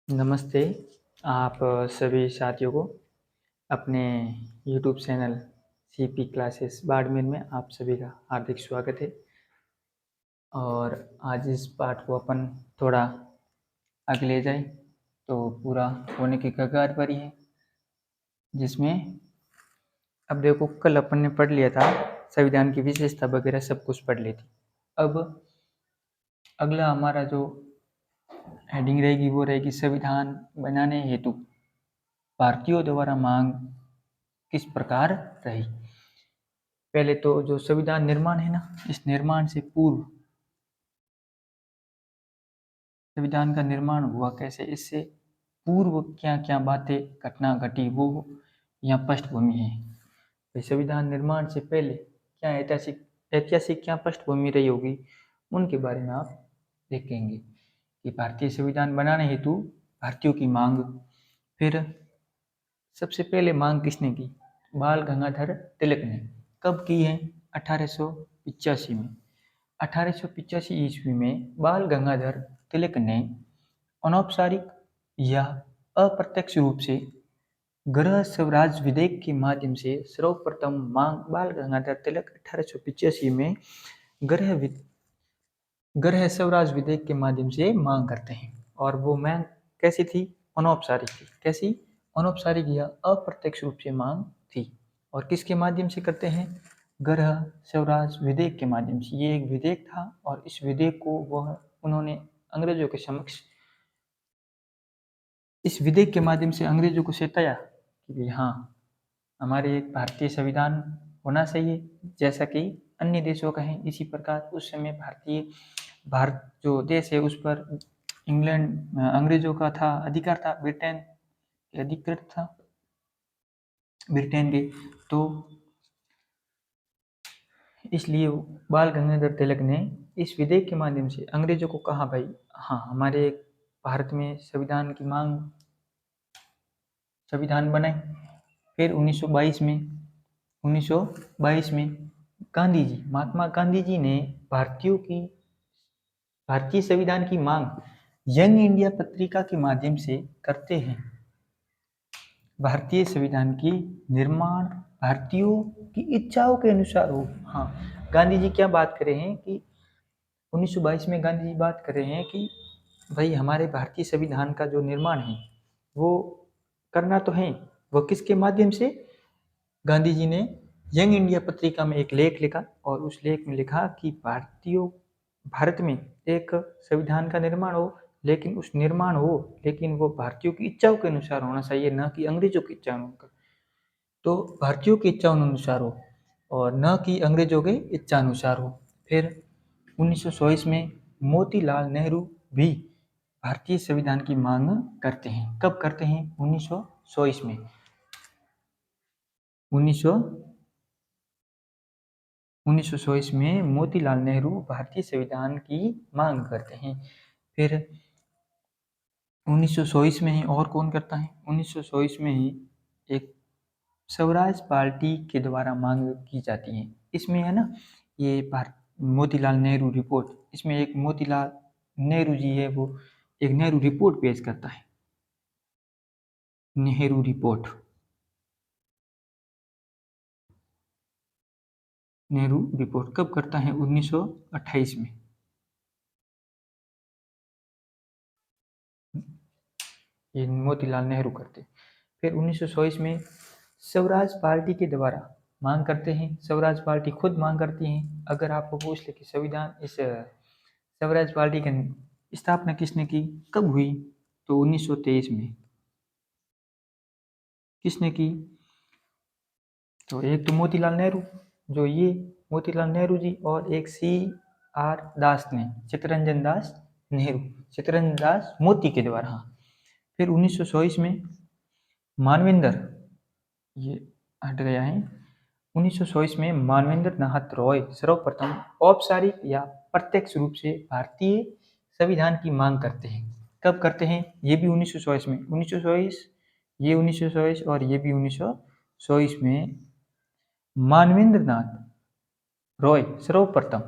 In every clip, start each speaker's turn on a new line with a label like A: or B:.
A: नमस्ते, आप सभी साथियों को अपने YouTube channel CP classes Barmer में आप सभी का हार्दिक स्वागत है। और आज इस पाठ को अपन थोड़ा आगे ले जाए तो पूरा होने की कगार पर ही है, जिसमें अब देखो कल अपन ने पढ़ लिया था संविधान की विशेषता वगैरह सब कुछ पढ़ ली थी। अब अगला हमारा जो हेडिंग रहेगी वो रहेगी संविधान बनाने हेतु भारतीयों द्वारा मांग किस प्रकार रही। पहले तो जो संविधान निर्माण है ना, इस निर्माण से पूर्व संविधान का निर्माण हुआ कैसे, इससे पूर्व क्या क्या बातें घटना घटी वो यहाँ पृष्ठभूमि है। तो संविधान निर्माण से पहले क्या ऐतिहासिक क्या पृष्ठभूमि रही होगी, उनके बारे में आप देखेंगे कि भारतीय संविधान बनाने हेतु भारतीयों की मांग। फिर सबसे पहले मांग किसने की? बाल गंगाधर तिलक ने। कब की है? 1885 में। 1885 ईस्वी में बाल गंगाधर तिलक ने अनौपचारिक या अप्रत्यक्ष रूप से गृह स्वराज विधेयक के माध्यम से सर्वप्रथम मांग बाल गंगाधर तिलक 1885 में गृह स्वराज विधेयक के माध्यम से मांग करते हैं। और वो मांग कैसी थी? अनौपचारिक थी। कैसी? अनौपचारिक या अप्रत्यक्ष रूप से मांग थी। और किसके माध्यम से करते हैं? गृह स्वराज विधेयक के माध्यम से। ये एक विधेयक था और इस विधेयक को उन्होंने अंग्रेजों के समक्ष इस विधेयक के माध्यम से अंग्रेजों को सताया कि हाँ, हमारे एक भारतीय संविधान होना चाहिए जैसा कि अन्य देशों का है। इसी प्रकार उस समय भारत जो देश है उस पर अंग्रेजों का था अधिकार था, ब्रिटेन अधिकृत था ब्रिटेन के। तो इसलिए बाल गंगाधर तिलक ने इस विधेयक के माध्यम से अंग्रेजों को कहा, भाई हाँ, हमारे भारत में संविधान बने। फिर 1922 में महात्मा गांधी जी ने भारतीय संविधान की मांग यंग इंडिया पत्रिका के माध्यम से करते हैं। भारतीय संविधान की निर्माण भारतीयों की इच्छाओं के अनुसार हो। हाँ, गांधी जी क्या बात कर रहे हैं कि 1922 में गांधी जी बात कर रहे हैं कि भाई हमारे भारतीय संविधान का जो निर्माण है वो करना तो है। वो किसके माध्यम से? गांधी जी ने यंग इंडिया पत्रिका में एक लेख लिखा और उस लेख में लिखा कि भारत में एक संविधान का निर्माण हो, लेकिन वो भारतीयों की इच्छाओं के अनुसार होना चाहिए, न कि अंग्रेजों की इच्छाओं का। तो भारतीयों की इच्छा अनुसार हो और न कि अंग्रेजों के इच्छा अनुसार हो। फिर 1924 में मोतीलाल नेहरू भी भारतीय संविधान की मांग करते हैं। कब करते हैं? 1924 में। 1924 में मोतीलाल नेहरू भारतीय संविधान की मांग करते हैं। फिर 1924 में ही और कौन करता है? 1924 में ही एक स्वराज पार्टी के द्वारा मांग की जाती है। इसमें है ना, ये मोतीलाल नेहरू रिपोर्ट, इसमें एक मोतीलाल नेहरू जी है, वो एक नेहरू रिपोर्ट पेश करता है। नेहरू रिपोर्ट कब करता है? 1928 में। ये मोतीलाल नेहरू करते। फिर 1924 में स्वराज पार्टी के द्वारा मांग करते हैं। स्वराज पार्टी खुद मांग करती है। अगर आपको पूछ ले कि स्वराज पार्टी की स्थापना किसने की, कब हुई, तो 1923 में। किसने की? तो एक तो मोतीलाल नेहरू जी, और एक CR दास ने, चित्तरंजन दास मोती के द्वारा। हाँ। फिर 1924 में मानवेंद्र, ये हट गया है, 1924 में मानवेंद्र नाथ रॉय सर्वप्रथम औपचारिक या प्रत्यक्ष रूप से भारतीय संविधान की मांग करते हैं। कब करते हैं? ये भी 1924 में। 1924 और ये भी 1924 में मानवेंद्र नाथ रॉय सर्वप्रथम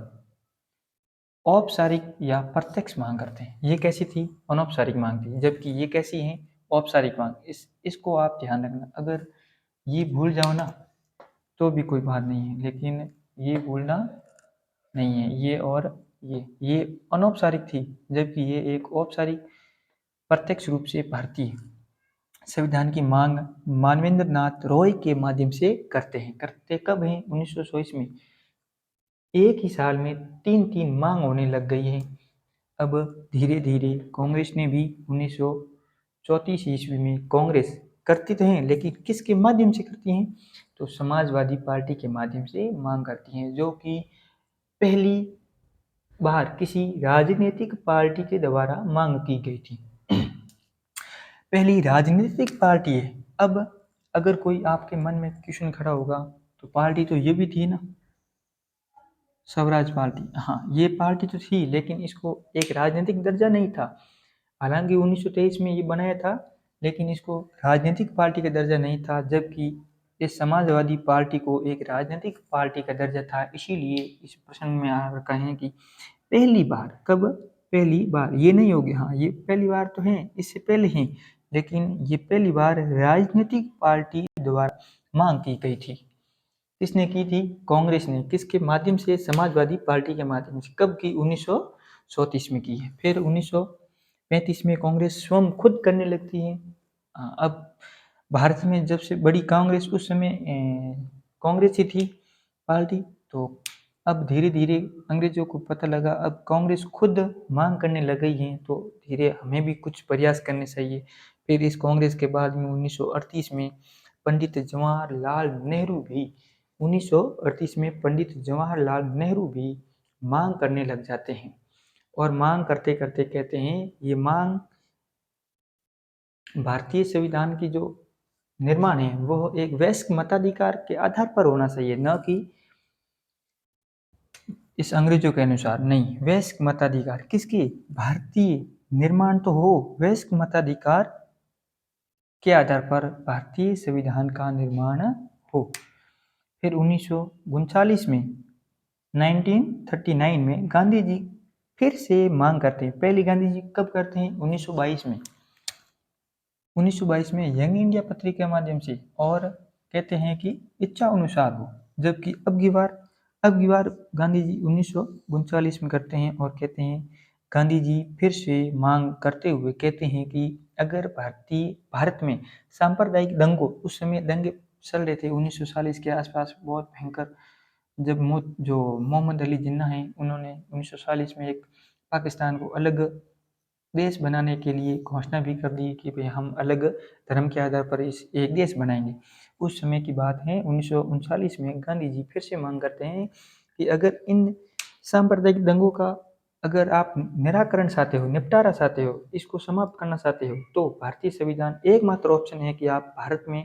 A: औपचारिक या प्रत्यक्ष मांग करते हैं। ये कैसी थी? अनौपचारिक मांग थी, जबकि ये कैसी है? औपचारिक मांग। इसको आप ध्यान रखना। अगर ये भूल जाओ ना तो भी कोई बात नहीं है, लेकिन ये भूलना नहीं है। ये और ये अनौपचारिक थी, जबकि ये एक औपचारिक प्रत्यक्ष रूप से भारतीय संविधान की मांग मानवेंद्र नाथ रॉय के माध्यम से करते हैं। करते कब हैं? 1924 में। एक ही साल में तीन तीन मांग होने लग गई है। अब धीरे धीरे कांग्रेस ने भी 1934 ईस्वी में कांग्रेस करती तो हैं, लेकिन किसके माध्यम से करती हैं? तो समाजवादी पार्टी के माध्यम से मांग करती हैं, जो कि पहली बार किसी राजनीतिक पार्टी के द्वारा मांग की गई थी। पहली राजनीतिक पार्टी है। अब अगर कोई आपके मन में क्वेश्चन खड़ा होगा तो पार्टी तो ये भी थी ना, स्वराज पार्टी। हाँ, ये पार्टी तो थी, लेकिन इसको एक राजनीतिक दर्जा नहीं था। हालांकि 1923 में ये बनाया था, लेकिन इसको राजनीतिक पार्टी का दर्जा नहीं था, जबकि इस समाजवादी पार्टी को एक राजनीतिक पार्टी का दर्जा था। इसीलिए इस प्रश्न में आ रखा है कि पहली बार कब? पहली बार। ये नहीं होगी, हाँ ये पहली बार तो है, इससे पहले ही, लेकिन ये पहली बार राजनीतिक पार्टी द्वारा मांग की गई थी। किसने की थी? कांग्रेस ने। किसके माध्यम से? समाजवादी पार्टी के माध्यम से। कब की? 1934 में की है। फिर 1935 में कांग्रेस स्वयं खुद करने लगती है। अब भारत में जब से बड़ी कांग्रेस, उस समय कांग्रेस ही थी पार्टी। तो अब धीरे धीरे अंग्रेजों को पता लगा अब कांग्रेस खुद मांग करने लग गई है, तो धीरे हमें भी कुछ प्रयास करने चाहिए। फिर इस कांग्रेस के बाद में 1938 में पंडित जवाहरलाल नेहरू भी 1938 में पंडित जवाहरलाल नेहरू भी मांग करने लग जाते हैं। और मांग करते करते कहते हैं ये मांग भारतीय संविधान की जो निर्माण है वो एक वयस्क मताधिकार के आधार पर होना चाहिए, न कि इस अंग्रेजों के अनुसार। नहीं, वयस्क मताधिकार किसकी? भारतीय निर्माण तो हो, वयस्क मताधिकार के आधार पर भारतीय संविधान का निर्माण हो। फिर 1939 में 1939 में गांधी जी फिर से मांग करते हैं। पहली गांधी जी कब करते हैं? 1922 में। 1922 में यंग इंडिया पत्रिका के माध्यम से, और कहते हैं कि इच्छा अनुसार हो। जबकि अब की बार गांधी जी 1939 में करते हैं और कहते हैं, गांधी जी फिर से मांग करते हुए कहते हैं कि अगर भारत में सांप्रदायिक दंगों, उस समय दंगे चल रहे थे 1940 के आसपास बहुत भयंकर, जब जो मोहम्मद अली जिन्ना हैं उन्होंने 1940 में एक पाकिस्तान को अलग देश बनाने के लिए घोषणा भी कर दी कि भाई हम अलग धर्म के आधार पर इस एक देश बनाएंगे। उस समय की बात है 1939 में गांधी जी फिर से मांग करते हैं कि अगर इन सांप्रदायिक दंगों का अगर आप निराकरण चाहते हो, निपटारा चाहते हो, इसको समाप्त करना चाहते हो, तो भारतीय संविधान एकमात्र ऑप्शन है कि आप भारत में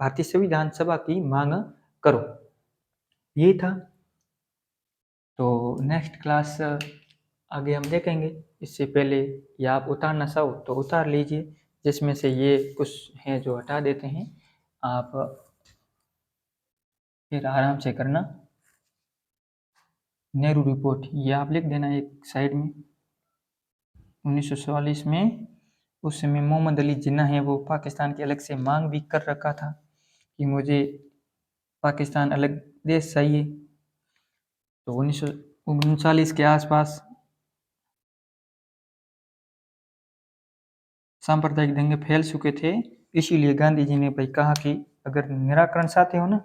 A: भारतीय संविधान सभा की मांग करो। ये था। तो नेक्स्ट क्लास आगे हम देखेंगे। इससे पहले या आप उतारना चाहो तो उतार लीजिए, जिसमें से ये कुछ हैं जो हटा देते हैं, आप फिर आराम से करना। नेहरू रिपोर्ट ये आप लिख देना एक साइड में। 1944 में उस समय मोहम्मद अली जिन्ना है वो पाकिस्तान की अलग से मांग भी कर रखा था कि मुझे पाकिस्तान अलग देश चाहिए। तो 1939 के आसपास सांप्रदायिक दंगे फैल चुके थे। इसीलिए गांधी जी ने भाई कहा कि अगर निराकरण चाहते हो ना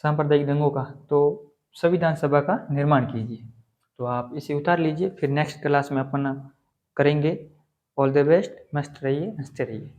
A: सांप्रदायिक दंगों का, तो संविधान सभा का निर्माण कीजिए। तो आप इसे उतार लीजिए, फिर नेक्स्ट क्लास में अपन करेंगे। ऑल द बेस्ट, मस्त रहिए, हंसते रहिए।